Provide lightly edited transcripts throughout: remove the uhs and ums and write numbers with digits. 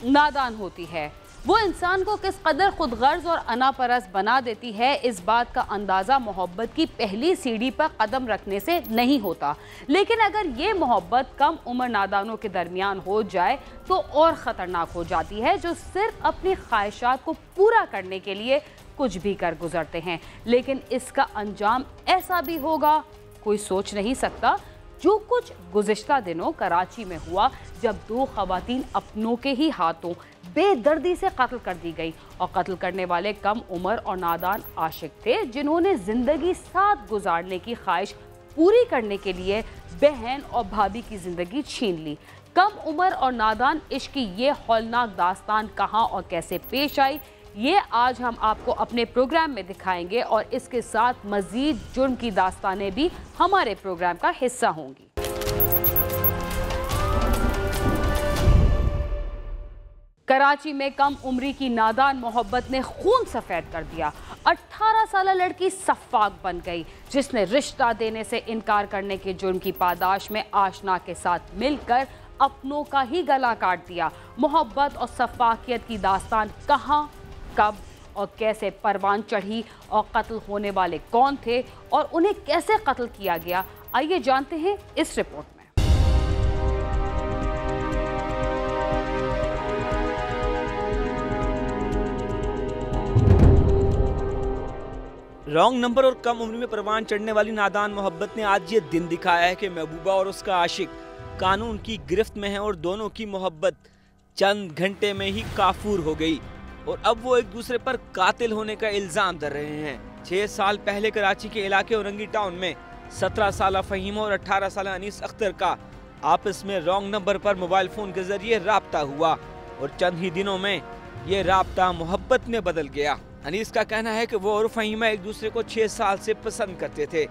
नादान होती है। वो इंसान को किस कदर खुदगर्ज और अनापरस्त बना देती है, इस बात का अंदाज़ा मोहब्बत की पहली सीढ़ी पर कदम रखने से नहीं होता। लेकिन अगर ये मोहब्बत कम उम्र नादानों के दरमियान हो जाए तो और ख़तरनाक हो जाती है, जो सिर्फ अपनी ख्वाहिशात को पूरा करने के लिए कुछ भी कर गुजरते हैं। लेकिन इसका अंजाम ऐसा भी होगा, कोई सोच नहीं सकता। जो कुछ गुज़िश्ता दिनों कराची में हुआ, जब 2 ख़वातीन अपनों के ही हाथों बेदर्दी से कत्ल कर दी गई, और कत्ल करने वाले कम उम्र और नादान आशिक थे, जिन्होंने ज़िंदगी साथ गुजारने की ख्वाहिश पूरी करने के लिए बहन और भाभी की ज़िंदगी छीन ली। कम उम्र और नादान इश्क की ये हौलनाक दास्तान कहाँ और कैसे पेश आई, ये आज हम आपको अपने प्रोग्राम में दिखाएंगे, और इसके साथ मज़ीद जुर्म की दास्तानें भी हमारे प्रोग्राम का हिस्सा होंगी। कराची में कम उम्री की नादान मोहब्बत ने खून सफ़ेद कर दिया। 18 साल लड़की सफ़ाक बन गई, जिसने रिश्ता देने से इनकार करने के जुर्म की पादाश में आशना के साथ मिलकर अपनों का ही गला काट दिया। मोहब्बत और सफ़ाकियत की दास्तान कहाँ, कब और कैसे परवान चढ़ी, और कत्ल होने वाले कौन थे और उन्हें कैसे कत्ल किया गया, आइए जानते हैं इस रिपोर्ट में। रॉन्ग नंबर और कम उम्र में परवान चढ़ने वाली नादान मोहब्बत ने आज ये दिन दिखाया है कि महबूबा और उसका आशिक कानून की गिरफ्त में है, और दोनों की मोहब्बत चंद घंटे में ही काफूर हो गई, और अब वो एक दूसरे पर कातिल होने का इल्जाम धर रहे हैं। 6 साल पहले कराची के इलाके औरंगी टाउन में 17 साल फहीमा और 18 साल अनीस अख्तर का आपस में रॉन्ग नंबर पर मोबाइल फोन के जरिए राब्ता हुआ, और चंद ही दिनों में ये राब्ता मोहब्बत में बदल गया। अनीस का कहना है कि वो और फहीमा एक दूसरे को 6 साल से पसंद करते थे।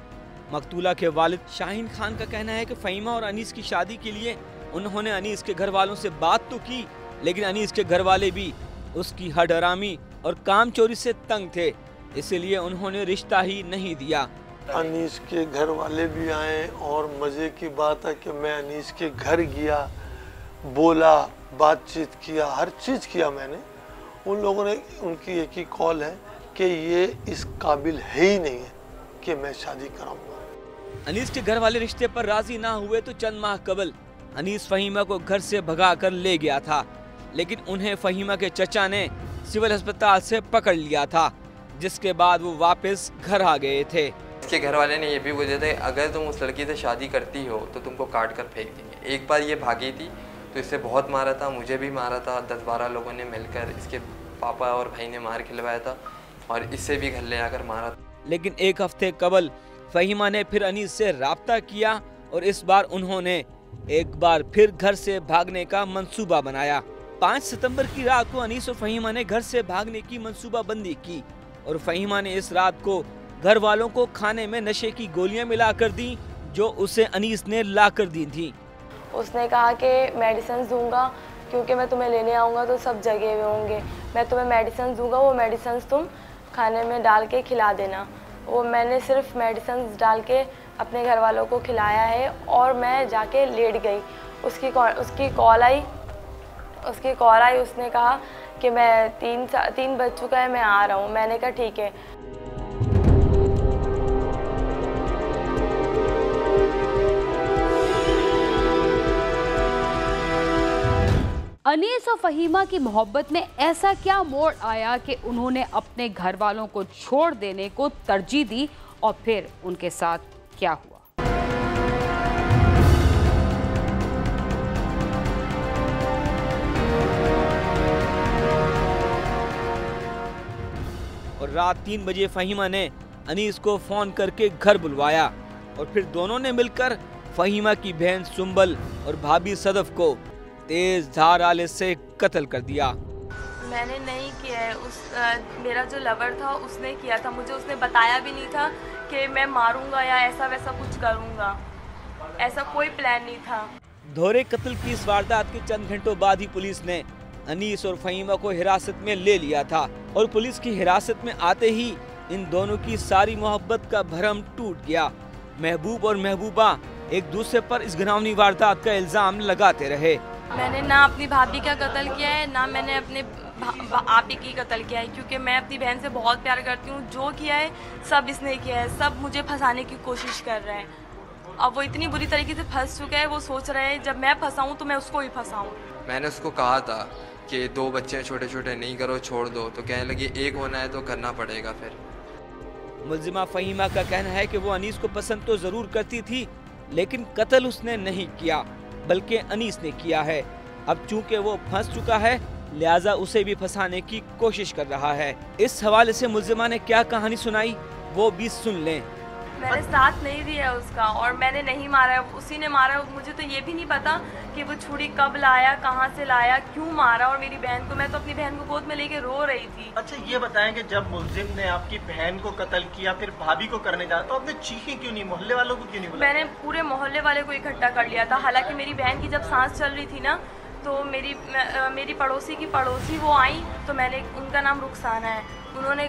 मकतूला के वालिद शाहीन खान का कहना है कि फहीमा और अनीस की शादी के लिए उन्होंने अनीस के घर वालों से बात तो की, लेकिन अनीस के घर वाले भी उसकी हडरामी और काम चोरी से तंग थे, इसलिए उन्होंने रिश्ता ही नहीं दिया। अनीस के घर वाले भी आए, और मज़े की बात है कि मैं अनीस के घर गया, बोला, बातचीत किया, हर चीज़ किया मैंने। उन लोगों ने, उनकी एक ही कॉल है कि ये इस काबिल है ही नहीं है कि मैं शादी कराऊंगा। अनीस के घर वाले रिश्ते पर राजी ना हुए तो चंद माह कबल अनीस फहीमा को घर से भगा कर ले गया था, लेकिन उन्हें फहीमा के चचा ने सिविल अस्पताल से पकड़ लिया था, जिसके बाद वो वापस घर आ गए थे। इसके घर वाले ने ये भी बोले थे, अगर तुम उस लड़की से शादी करती हो तो तुमको काट कर फेंक देंगे। एक बार ये भागी थी तो इससे बहुत मारा था, मुझे भी मारा था, 10-12 लोगों ने मिलकर इसके पापा और भाई ने मार खिलवाया था, और इससे भी घर ले आकर मारा था। लेकिन एक हफ्ते कबल फहीमा ने फिर अनीस से राब्ता किया, और इस बार उन्होंने एक बार फिर घर से भागने का मंसूबा बनाया। 5 सितंबर की रात को अनीस और फहीमा ने घर से भागने की मंसूबाबंदी की, और फहीमा ने इस रात को घर वालों को खाने में नशे की गोलियां मिलाकर दी, जो उसे अनीस ने लाकर दी थी। उसने कहा कि मेडिसिन दूंगा, क्योंकि मैं तुम्हें लेने आऊँगा तो सब जगह हुए होंगे, मैं तुम्हें मेडिसिन दूंगा, वो मेडिसिन तुम खाने में डाल के खिला देना। वो मैंने सिर्फ मेडिसिन डाल के अपने घर वालों को खिलाया है, और मैं जाके लेट गई। उसकी कॉल आई, उसने कहा कि मैं 3 बज चुका है, मैं आ रहा हूँ। मैंने कहा ठीक है। अनीस और फहीमा की मोहब्बत में ऐसा क्या मोड़ आया कि उन्होंने अपने घर वालों को छोड़ देने को तरजीह दी, और फिर उनके साथ क्या हुआ? और रात 3 बजे फहीमा ने अनीस को फोन करके घर बुलवाया, और फिर दोनों ने मिलकर फहीमा की बहन सुंबल और भाभी सदफ को तेज धार आले से कत्ल कर दिया। मैंने नहीं किया है, मेरा जो लवर था उसने किया था। मुझे उसने बताया भी नहीं था कि मैं मारूंगा या ऐसा वैसा कुछ करूंगा, ऐसा कोई प्लान नहीं था। दोहरे कत्ल की इस वारदात के चंद घंटों बाद ही पुलिस ने अनीस और फहीमा को हिरासत में ले लिया था, और पुलिस की हिरासत में आते ही इन दोनों की सारी मोहब्बत का भरम टूट गया। महबूब और महबूबा एक दूसरे पर इस घिनौनी वारदात का इल्जाम लगाते रहे। मैंने ना अपनी भाभी का कत्ल किया है, ना मैंने अपने आपी की कत्ल किया है, क्योंकि मैं अपनी बहन से बहुत प्यार करती हूँ। जो किया है सब इसने किया है, सब मुझे फंसाने की कोशिश कर रहे हैं। अब वो इतनी बुरी तरीके से फंस चुका है, वो सोच रहे हैं जब मैं फंसाऊँ तो मैं उसको ही फंसाऊँ। मैंने उसको कहा था कि 2 बच्चे छोटे छोटे नहीं करो, छोड़ दो, तो कहने लगी एक होना है तो करना पड़ेगा। फिर मुल्जिमा फ़हीमा का कहना है कि वो अनीस को पसंद तो ज़रूर करती थी, लेकिन कत्ल उसने नहीं किया बल्कि अनीस ने किया है। अब चूंकि वो फंस चुका है, लिहाजा उसे भी फंसाने की कोशिश कर रहा है। इस हवाले से मुल्जिमा ने क्या कहानी सुनाई वो भी सुन लें। मैंने साथ नहीं दिया उसका और मैंने नहीं मारा है, उसी ने मारा है। मुझे तो ये भी नहीं पता कि वो छुरी कब लाया, कहाँ से लाया, क्यों मारा। और मेरी बहन को, मैं तो अपनी बहन को गोद में लेके रो रही थी। अच्छा ये बताएं कि जब मुल्जिम ने आपकी बहन को कत्ल किया, फिर भाभी को करने जाता, तो आपने चीखी क्यों नहीं, मोहल्ले वालों को क्यों नहीं बुलाया? मैंने पूरे मोहल्ले वाले को इकट्ठा कर लिया था। हालांकि मेरी बहन की जब सांस चल रही थी ना, तो मेरी पड़ोसी की पड़ोसी वो आई, तो मैंने, उनका नाम रुखसाना है, उन्होंने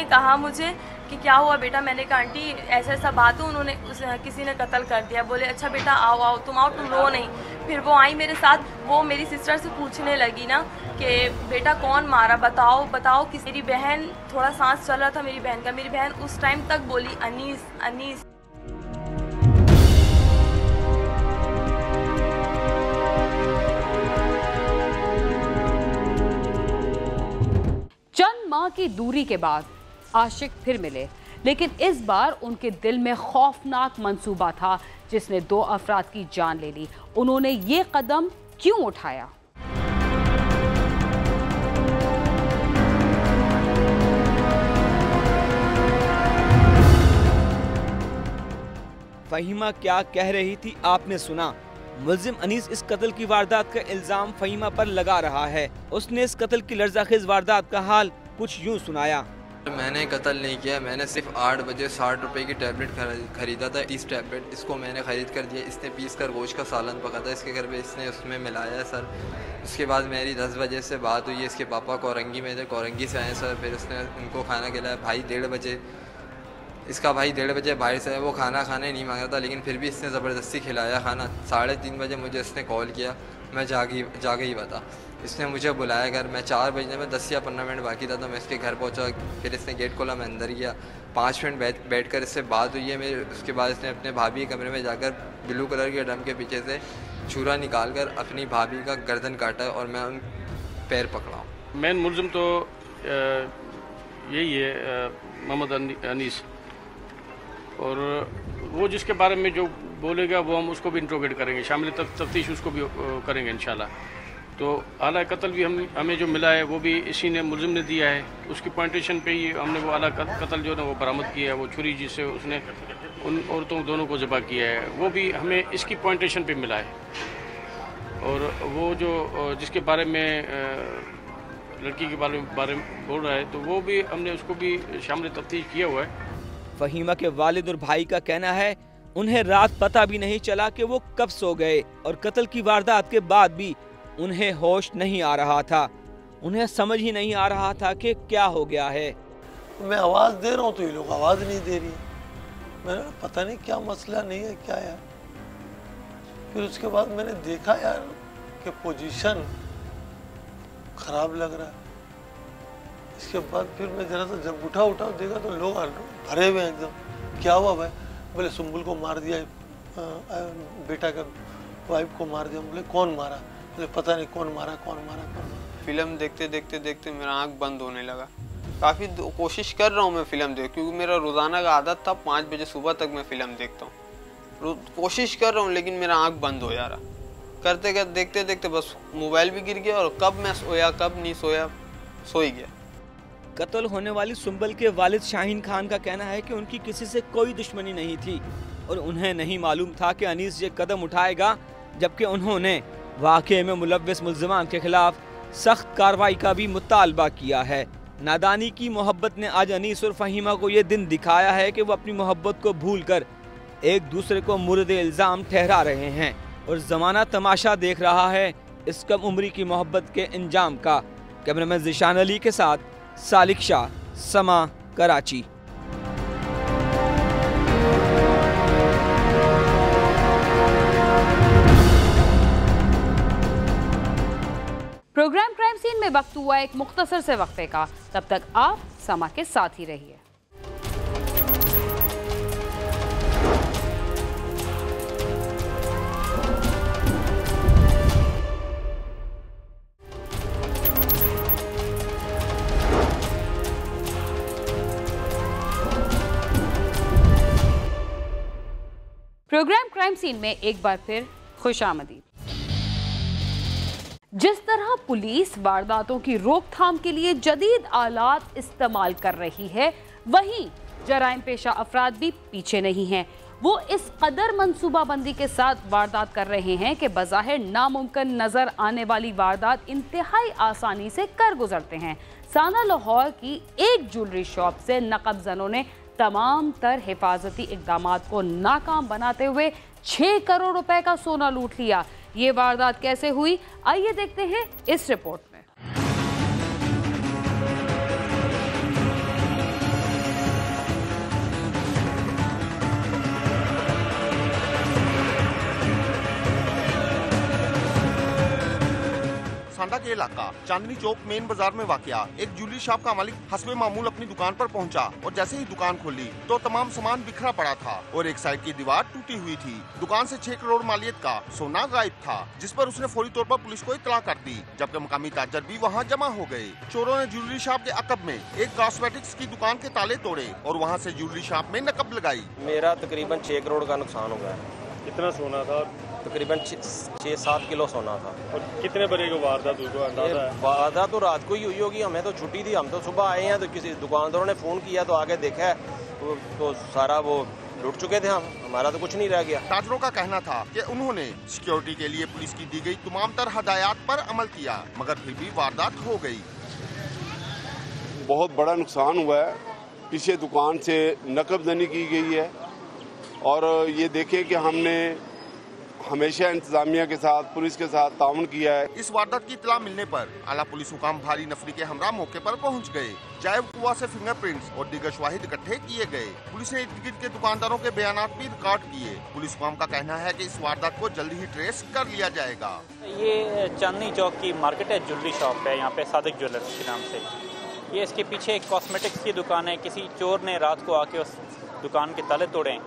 कहा मुझे कि क्या हुआ बेटा। मैंने कहा आंटी ऐसा ऐसा बात है, किसी ने कत्ल कर दिया। बोले अच्छा बेटा आओ तुम रो नहीं। फिर वो आई मेरे साथ, वो मेरी सिस्टर से पूछने लगी ना कि बेटा कौन मारा, बताओ कि मेरी बहन, थोड़ा सांस चल रहा था मेरी बहन का, मेरी बहन उस टाइम तक बोली अनीस अनीस। चंद माह की दूरी के बाद आशिक फिर मिले, लेकिन इस बार उनके दिल में खौफनाक मंसूबा था जिसने 2 अफराद की जान ले ली। उन्होंने ये कदम क्यों उठाया? फ़हीमा क्या कह रही थी आपने सुना। मुल्जिम अनीस इस कत्ल की वारदात का इल्जाम फ़हीमा पर लगा रहा है। उसने इस कत्ल की लर्ज़ाखेज़ वारदात का हाल कुछ यूं सुनाया। मैंने कत्ल नहीं किया, मैंने सिर्फ 8 बजे 60 रुपए की टैबलेट खरीदा था, 30 टैबलेट, इसको मैंने ख़रीद कर दिया। इसने पीस कर गोश्त का सालन पका था इसके घर पे, इसने उसमें मिलाया है सर। उसके बाद मेरी 10 बजे से बात हुई है, इसके पापा कोरंगी में थे, कोरंगी से आए सर। फिर उसने उनको खाना खिलाया। भाई 1:30 बजे, इसका भाई 1:30 बजे बाहर से वो खाना खाने नहीं मांग रहा था, लेकिन फिर भी इसने ज़बरदस्ती खिलाया खाना। 3:30 बजे मुझे इसने कॉल किया, मैं जागे ही बता। इसने मुझे बुलाया घर, मैं 4 बजने में 10 या 15 मिनट बाकी था, तो मैं इसके घर पहुंचा। फिर इसने गेट खोला, मैं अंदर गया, 5 मिनट बैठकर इससे बात हुई है मेरी। उसके बाद इसने अपने भाभी के कमरे में जाकर ब्लू कलर के ड्रम के पीछे से छुरा निकाल कर अपनी भाभी का गर्दन काटा और मैं उन पैर पकड़ा हूँ। मेन मुल्जिम तो यही है मोहम्मद अनीस, और वो जिसके बारे में जो बोलेगा वो हम उसको भी इंट्रोगेट करेंगे, शामिल तफ्तीश उसको भी करेंगे इंशाल्लाह। तो आला कत्ल भी हमें जो मिला है वो भी इसी ने, मुल्जिम ने दिया है। उसकी पॉइंटेशन पे ही हमने वो आला कत्ल जो है वो बरामद किया है। वो छुरी जिससे उसने उन औरतों दोनों को ज़बह किया है, वो भी हमें इसकी पॉइंटेशन पे मिला है। और वो जो जिसके बारे में लड़की के बारे में बोल रहा है, तो वो भी हमने उसको भी शामिल तफ्तीश किया हुआ है। फ़हीमा के वालिद और भाई का कहना है उन्हें रात पता भी नहीं चला कि वो कब सो गए, और कत्ल की वारदात के बाद भी उन्हें होश नहीं आ रहा था। उन्हें समझ ही नहीं आ रहा था कि क्या हो गया है। मैं आवाज़ दे रहा हूँ तो ये लोग आवाज़ नहीं दे रही। मैंने पता नहीं क्या मसला नहीं है क्या यार। फिर उसके बाद मैंने देखा यार कि पोजीशन खराब लग रहा है। इसके बाद फिर मैं जरा सा जब उठा देखा तो लोग भरे हुए एकदम। क्या हुआ भाई? बोले सुम्बुल को मार दिया, बेटा का वाइफ को मार दिया। बोले कौन मारा? बोले पता नहीं कौन मारा। फिल्म देखते मेरा आँख बंद होने लगा। काफ़ी कोशिश कर रहा हूँ मैं फिल्म देख, क्योंकि मेरा रोज़ाना का आदत था 5 बजे सुबह तक मैं फ़िल्म देखता हूँ। कोशिश कर रहा हूँ लेकिन मेरा आँख बंद हो जा रहा। देखते बस मोबाइल भी गिर गया, और कब मैं सोया कब नहीं सोया, सो ही गया। कत्ल होने वाली सुंबल के वालिद शाहीन खान का कहना है कि उनकी किसी से कोई दुश्मनी नहीं थी और उन्हें नहीं मालूम था कि अनीस ये कदम उठाएगा, जबकि उन्होंने वाक़े में मुलव्विस मुल्ज़िमान के खिलाफ सख्त कार्रवाई का भी मुतालबा किया है। नादानी की मोहब्बत ने आज अनीस और फ़हीमा को ये दिन दिखाया है कि वो अपनी मोहब्बत को भूलकर एक दूसरे को मुर्द इल्ज़ाम ठहरा रहे हैं, और ज़माना तमाशा देख रहा है इस कम उम्री की मोहब्बत के इंजाम का। कैमरामैन ज़िशान अली के साथ सालिक शाह, समा, कराची। क्राइम सीन में वक्त हुआ एक मुख्तसर से वक्फे का। तब तक आप समा के साथ ही रहिए। प्रोग्राम क्राइम सीन में एक बार फिर खुशामदीद। जिस तरह पुलिस वारदातों की रोकथाम के लिए जदीद आलात इस्तेमाल कर रही है, वहीं जराइम पेशा अफराद भी पीछे नहीं हैं। वो इस कदर मंसूबाबंदी के साथ वारदात कर रहे हैं कि बज़ाहिर नामुमकिन नजर आने वाली वारदात इंतहाई आसानी से कर गुजरते हैं। साना लाहौर की एक ज्वेलरी शॉप से नक़ब-ज़नों ने तमाम तर हिफाजती इक़दामात को नाकाम बनाते हुए 6 करोड़ रुपए का सोना लूट लिया। ये वारदात कैसे हुई, आइए देखते हैं इस रिपोर्ट में। सांडा के इलाका चांदनी चौक मेन बाजार में वाकया एक ज्वेलरी शॉप का मालिक हस्बे मामूल अपनी दुकान पर पहुंचा और जैसे ही दुकान खोली तो तमाम सामान बिखरा पड़ा था और एक साइड की दीवार टूटी हुई थी। दुकान से 6 करोड़ मालियत का सोना गायब था, जिस पर उसने फौरी तौर पर पुलिस को इत्तला कर दी, जबकि मकामी ताजर भी वहां जमा हो गए। चोरों ने ज्वेलरी शॉप के अकब में एक कॉस्मेटिक्स की दुकान के ताले तोड़े और वहाँ से ज्वेलरी शॉप में नकब लगाई। मेरा तकरीबन 6 करोड़ का नुकसान हो गया। कितना सोना था? तकरीबन 6-7 किलो सोना था। और कितने बजे को वारदात हुई, को अंदाजा है? वारदात तो रात को ही हुई होगी, हमें तो छुट्टी थी, हम तो सुबह आए हैं तो किसी दुकानदारों ने फ़ोन किया तो आगे देखा है तो सारा वो लूट चुके थे। हमारा तो कुछ नहीं रह गया। ताजरों का कहना था कि उन्होंने सिक्योरिटी के लिए पुलिस की दी गई तमाम तर हदायत पर अमल किया, मगर फिर भी वारदात हो गई। बहुत बड़ा नुकसान हुआ है। पीछे दुकान से नकबजनी की गई है और ये देखें कि हमने हमेशा इंतजामिया के साथ, पुलिस के साथ ताउन किया है। इस वारदात की इत्तला मिलने पर आला पुलिस हुकाम भारी नफरी के हमरा मौके पर पहुंच गए। जायब कुआ से फिंगरप्रिंट्स और दीगर शवाहिद इकट्ठे किए गए। पुलिस ने इर्द गिर्द के दुकानदारों के बयानात भी रिकॉर्ड किए। पुलिस हुकाम का कहना है कि इस वारदात को जल्दी ही ट्रेस कर लिया जाएगा। ये चांदनी चौक की मार्केट है, ज्वेलरी शॉप है यहाँ पे, सादिक ज्वेलर्स के नाम से। ये इसके पीछे एक कॉस्मेटिक्स की दुकान है। किसी चोर ने रात को आके उस दुकान के ताले तोड़े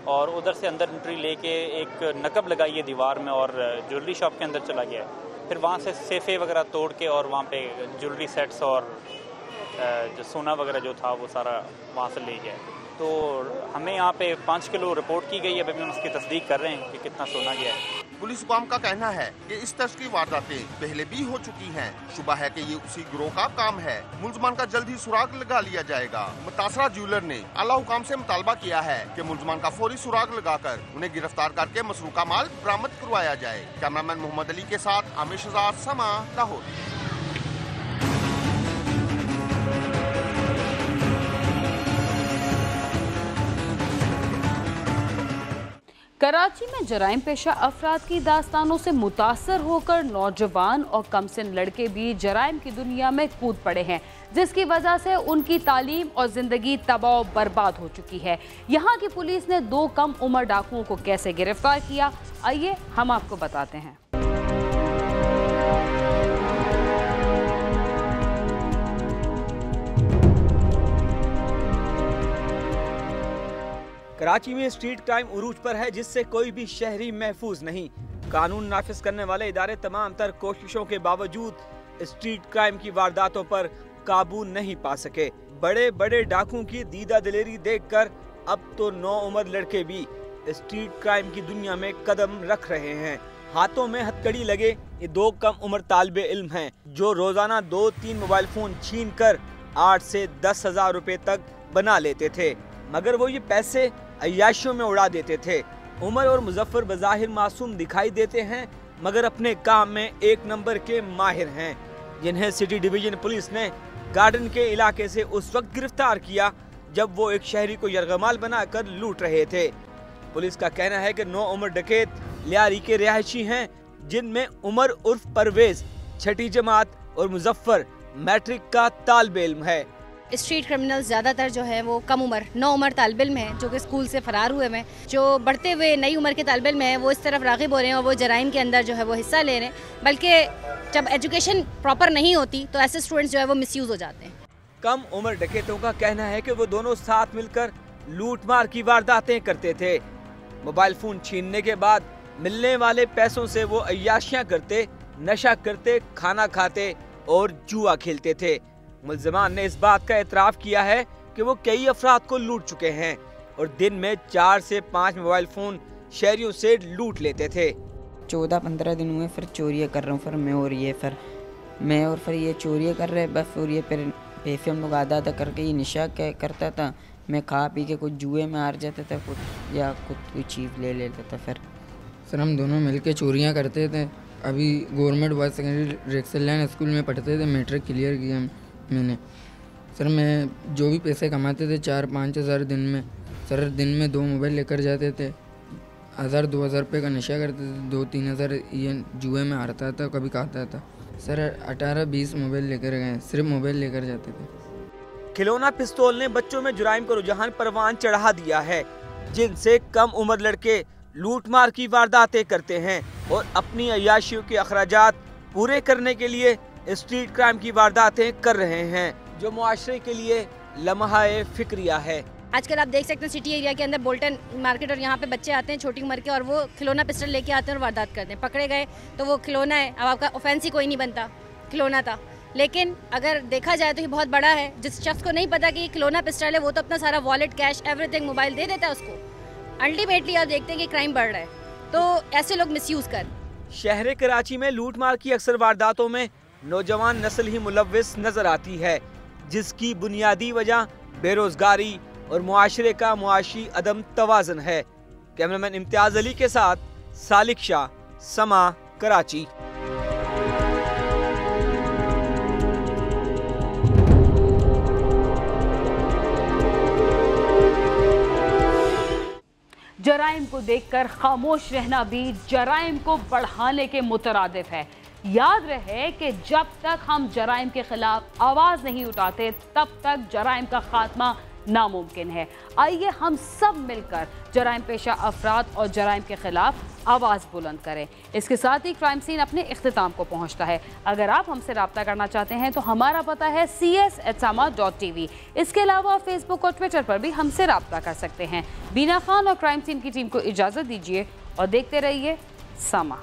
और उधर से अंदर एंट्री लेके एक नकब लगाई है दीवार में और ज्वेलरी शॉप के अंदर चला गया है। फिर वहाँ से सेफे वगैरह तोड़ के और वहाँ पे ज्वेलरी सेट्स और जो सोना वगैरह जो था वो सारा वहाँ से ले गया। तो हमें यहाँ पे 5 किलो रिपोर्ट की गई है, अभी हम उसकी तस्दीक कर रहे हैं कि कितना सोना गया है। पुलिस हुकाम का कहना है कि इस तरह की वारदातें पहले भी हो चुकी हैं। शुबा है कि ये उसी गिरोह का काम है। मुलजमान का जल्द ही सुराग लगा लिया जाएगा। मुतासरा ज्वेलर ने आला हुकाम से मुतालबा किया है कि मुलजमान का फौरी सुराग लगाकर उन्हें गिरफ्तार करके मसरूका माल बरामद करवाया जाए। कैमरामैन मोहम्मद अली के साथ आमिर शहजाद, समा, लाहौर। कराची में जराइम पेशा अफराद की दास्तानों से मुतासर होकर नौजवान और कमसिन लड़के भी जराइम की दुनिया में कूद पड़े हैं, जिसकी वजह से उनकी तालीम और जिंदगी तबाह बर्बाद हो चुकी है। यहाँ की पुलिस ने 2 कम उम्र डाकुओं को कैसे गिरफ्तार किया, आइए हम आपको बताते हैं। कराची में स्ट्रीट क्राइम उरूज पर है, जिससे कोई भी शहरी महफूज नहीं। कानून नाफिज करने वाले इदारे तमाम तर कोशिशों के बावजूद स्ट्रीट क्राइम की वारदातों पर काबू नहीं पा सके। बड़े बड़े डाकुओं की दीदा दिलेरी देखकर अब तो 9 उम्र लड़के भी स्ट्रीट क्राइम की दुनिया में कदम रख रहे हैं। हाथों में हथकड़ी लगे ये 2 कम उम्र तालिबे इल्म हैं, जो रोजाना 2-3 मोबाइल फोन छीन कर 8 से 10 हजार रुपए तक बना लेते थे, मगर वो ये पैसे अय्याशियों में उड़ा देते थे। उमर और मुजफ्फर बज़ाहिर मासूम दिखाई देते हैं, मगर अपने काम में 1 नंबर के माहिर हैं, जिन्हें सिटी डिवीजन पुलिस ने गार्डन के इलाके से उस वक्त गिरफ्तार किया जब वो एक शहरी को यरगमाल बनाकर लूट रहे थे। पुलिस का कहना है कि 9 उम्र डकैत लियारी के रिहायशी हैं, जिनमें उमर उर्फ परवेज 6ठी जमात और मुजफ्फर मैट्रिक का तालिबे इल्म है। स्ट्रीट क्रिमिनल्स ज़्यादातर जो है वो कम उम्र 9 उम्र तालिब इल्म हैं जो कि स्कूल से फ़रार हुए हैं। जो बढ़ते हुए नई उम्र के तालिब इल्म हैं वो इस तरफ राग़िब हो रहे हैं और वो जराइम के अंदर जो है वो हिस्सा ले रहे हैं। बल्कि जब एजुकेशन प्रॉपर नहीं होती तो ऐसे स्टूडेंट्स जो है वो मिसयूज़ हो जाते हैं। कम उम्र डकैतों का कहना है कि वो दोनों साथ मिलकर लूटमार की वारदातें करते थे। मोबाइल फ़ोन छीनने के बाद मिलने वाले पैसों से वो अय्याशियाँ करते, नशा करते, खाना खाते और जुआ खेलते थे। मुल्ज़िमान ने इस बात का एतराफ़ किया है कि वो कई अफराद को लूट चुके हैं और दिन में 4 से 5 मोबाइल फ़ोन शहरियों से लूट लेते थे। 14-15 दिन हुए फिर चोरियाँ कर रहा हूँ, फिर मैं और फिर ये चोरियाँ कर रहे बस। और ये फिर पैसे हम लोग आधा करके ये नशा करता था। मैं खा पी के कुछ जुए में हार जाता था कुछ या कोई चीज़ ले लेता था। फिर सर हम दोनों मिलके चोरियाँ करते थे। अभी गवर्नमेंट बॉयज़ सेकेंडरी रेक्सल लाइन स्कूल में पढ़ते थे, मैट्रिक क्लियर किया मैंने। सर मैं जो भी पैसे कमाते थे 4-5 हज़ार दिन में, सर दिन में 2 मोबाइल लेकर जाते थे। 1000-2000 रुपये का नशा करते थे, 2-3 हज़ार ये जुए में हारता था, कभी खाता था। सर 18-20 मोबाइल लेकर गए, सिर्फ मोबाइल लेकर जाते थे। खिलौना पिस्तौल ने बच्चों में जुराइम का रुझान परवान चढ़ा दिया है, जिनसे कम उम्र लड़के लूटमार की वारदातें करते हैं और अपनी अय्याशियों के अखराजात पूरे करने के लिए स्ट्रीट क्राइम की वारदातें कर रहे हैं, जो मुआशरे के लिए लम्हा-ए फिक्रिया है। आजकल आप देख सकते हैं सिटी एरिया के अंदर बोल्टन मार्केट और यहाँ पे बच्चे आते हैं छोटी उम्र के और वो खिलौना पिस्टल लेके आते हैं और वारदात करते हैं। पकड़े गए तो वो खिलौना है, अब आपका ऑफेंस ही कोई नहीं बनता, खिलौना था। लेकिन अगर देखा जाए तो ये बहुत बड़ा है। जिस शख्स को नहीं पता कि ये खिलौना पिस्टल है वो तो अपना सारा वॉलेट, कैश, एवरीथिंग मोबाइल दे देता है उसको। अल्टीमेटली आप देखते हैं कि क्राइम बढ़ रहा है, तो ऐसे लोग मिसयूज़ कर। शहर कराची में लूटमार की अक्सर वारदातों में नौजवान नस्ल ही मुलव्विस नजर आती है, जिसकी बुनियादी वजह बेरोजगारी और मुआशरे का मुआशी अदम तवाज़ुन है। कैमरामैन इम्तियाज अली के साथ सालिक शाह, समा, कराची। जराइम को देखकर खामोश रहना भी जराइम को बढ़ाने के मुतरादिफ है। याद रहे कि जब तक हम जराइम के खिलाफ आवाज़ नहीं उठाते तब तक जराइम का खात्मा नामुमकिन है। आइए हम सब मिलकर जराइम पेशा अफराद और जराइम के खिलाफ आवाज़ बुलंद करें। इसके साथ ही क्राइम सीन अपने इख्तिताम को पहुंचता है। अगर आप हमसे रब्ता करना चाहते हैं तो हमारा पता है cs@sama.tv। इसके अलावा फेसबुक और ट्विटर पर भी हमसे रब्ता कर सकते हैं। बीना खान और क्राइम सीन की टीम को इजाज़त दीजिए और देखते रहिए समा।